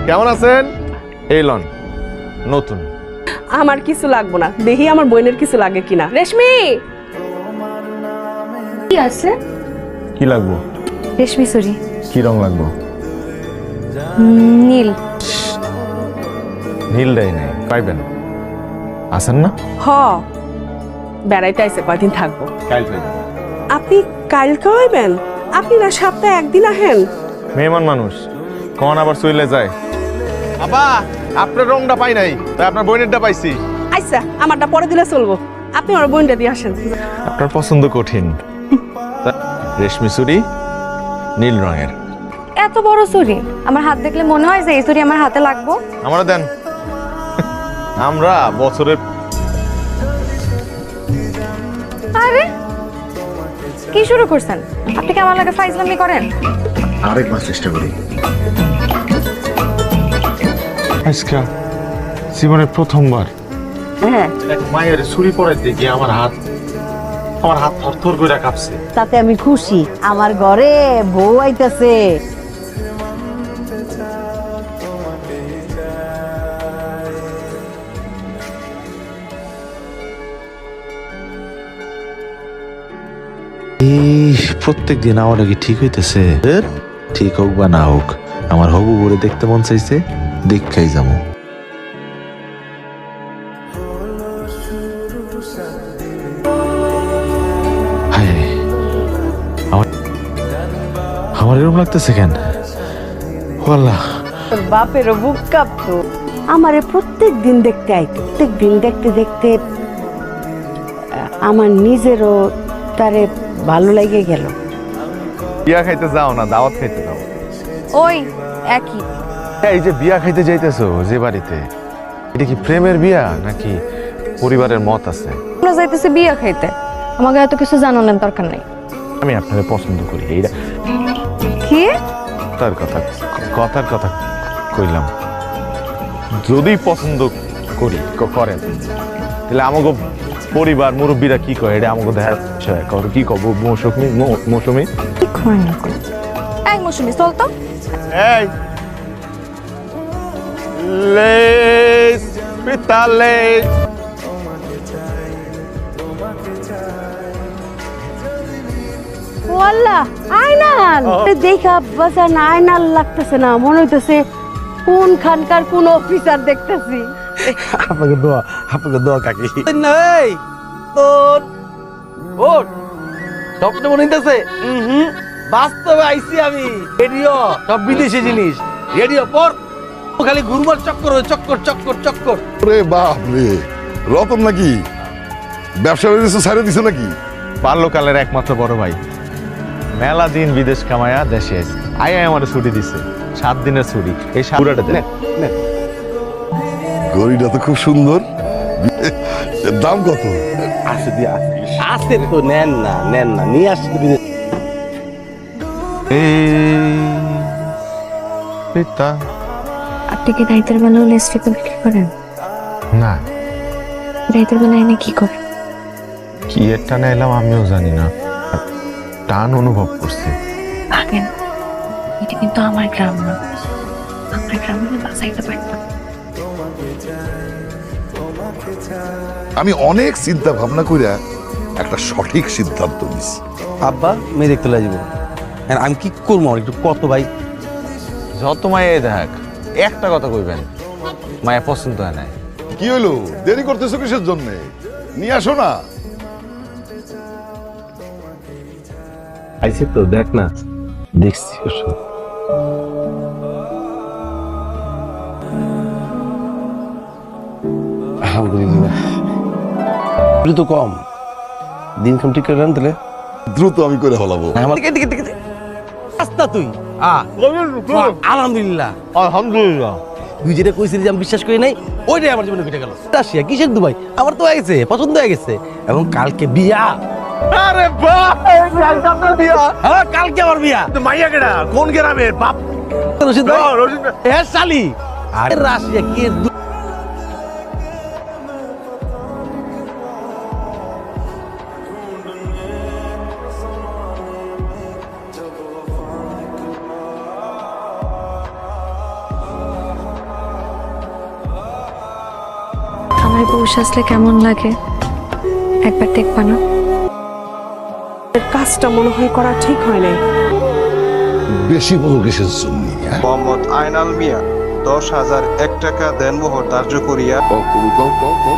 কেমন আছেন? এই লন নতুন। আমার কিছু লাগবো না, দেখি আমার বোনের কিছু লাগে কিনা। রেশমি কি আছে? কি লাগবো? রেশমি সরি। কি রং লাগবো? নীল। নীল দেয় নাই, পাইবেন। আসেন না? হ, বেড়াইতে আইছে, কয়দিন থাকবো। কাল পাইবেন। আপনি কালকে হইবেন? আপনি না সপ্তাহে একদিন আহেন। মেহমান মানুষ কখন আবার চলে যায়। আবা আপনার রংটা পাই নাই, তাই আপনার বোনেরটা পাইছি। আচ্ছা, আমারটা পরে দিলে চলবো, আপনি আমার বোনটা দিয়ে আসেন। আপনার পছন্দ কঠিন। রেশমি চুড়ি নীল রঙের। এত বড় চুরি আমার হাত দেখলে মনে হয় যে এই চুরি আমার হাতে লাগবো। আমরা দেন, আমরা বছরের। আরে কি শুরু করছেন? আপনি কি আমার লাগে ফাইজলামি করেন? আরেকবার চেষ্টা করি। আজকা জীবনের প্রথমবার হ্যাঁ, এক মায়ের ছুরি পড়ে দেখি আমার হাত থরথর করে কাঁপছে। তাতে আমি খুশি, আমার ঘরে বউ আইতাছে। প্রত্যেক দিন আমার কি ঠিক হইতেছে? ঠিক হোক বা না হোক, আমার হবু বলে দেখতে মন চাইছে, দেখাই যাবো। আমার এরকম লাগতেছে কেন? আল্লাহ, তোর বাপেরও বুক কাঁপতো। আমারে প্রত্যেক দিন দেখতে আইতো। প্রত্যেক দিন দেখতে দেখতে আমার নিজেরও তারে ভালো লাগে গেল। বিয়া খাইতে যাও না, দাওয়াত খাইতে যাও। ওই একই। এই যে বিয়া খাইতে যাইতেছো যে বাড়িতে, এটা কি প্রেমের বিয়া নাকি পরিবারের মত আছে? আমরা যাইতেছি বিয়া খাইতে, আমাকে এত কিছু জানানোর দরকার নাই। আমি আপনাকে পছন্দ করি, এইটা কি? কথার কথা কইলাম। যদি পছন্দ করি করেন, তাহলে আমাকে পরিবার মুরব্বীরা কি কয়, এটা আমাকে দেখার বিষয়। কি কব মৌসুমি? কি কয় না কয়? এই মৌসুমি চল তো। এই লেস পিতালেস। ওয়াল্লাহ আয়নাল দেখা বাজান আয়নাল লাগতেছে না, মনে হইতেছে কোন খানকার কোন অফিসার দেখতেছি। আপনাকে দোয়া কাকি। নাই তোর ওর স্বপ্ন মনে হইতেছে। বাস্তবে আইছি আমি। রেডিও সব বিদেশি জিনিস। রেডিও পর খালি ঘুরবার চক্কর চক্কর চক্কর চক্কর। রে বাপ রে, রতন নাকি ব্যবসা বাণিজ্য ছাড়ে দিছে নাকি? বাল্যকালের একমাত্র বড় ভাই মেলা দিন বিদেশ কামায়া দেশে আয় আমার ছুটি দিছে, 7 দিনের ছুটি। এই পুরাটা দেন। গড়িটা তো খুব সুন্দর। এর দাম কত? আসতে তো নেন না নিয়ে আসছি তো বিদেশ। পিতা আপনি কি রাইতের বেলা লেস্টিকে বিক্রি করেন? না, রাইতের বেলা এনে কি করেন? কি একটা নাইলাম আমিও জানি না, টান অনুভব করছি। ভাগেন, এটা কিন্তু আমার গ্রাম না। আমার গ্রামে বাঁচাইতে পারতাম। আমি অনেক চিন্তা ভাবনা কইরা একটা সঠিক সিদ্ধান্ত নিছি। আব্বা মেয়ে দেখতে লাগবো, আমি কি করবো? একটু কত ভাই। যত মায়ে দেখ, একটা কথা কইবেন, মায়া পছন্দ হয় নাই। কি হইলো, দেরি করতেছো কিসের জন্য? নিয়ে আসো না। আইসি তো দেখ না, দেখছি আলহামদুলিল্লাহ। তো কম দিন কম ঠিক করে রান তাহলে দ্রুত আমি করে হলাবো। রাস্তা তুই আলহামদুলিল্লাহ আলহামদুলিল্লাহ। তুই যেটা কইছিলি যে আমি বিশ্বাস করি নাই, ওইটাই আমার জীবনে ঘটে গেল। রাশিয়া কিসের দুবাই, আমার তো হয়ে গেছে, পছন্দ হয়ে গেছে। এবং কালকে বিয়া। আরে ভাই, আপনার বিয়া? হ্যাঁ কালকে আমার বিয়া। মাইয়া কেডা? কোন গ্রামের? বাপ রশিদ ভাই, রশিদ ভাই। হ্যাঁ শালি। আরে রাশিয়া কি জামাই বউ সাজলে কেমন লাগে একবার দেখবা না? এর কাজটা মনে হয় করা ঠিক হয় নাই। বেশি বড় কিসের জন্য হ্যাঁ? মোহাম্মদ আয়নাল মিয়া 10,001 টাকা দেনমোহর ধার্য করিয়া কও, কও, কও, কও।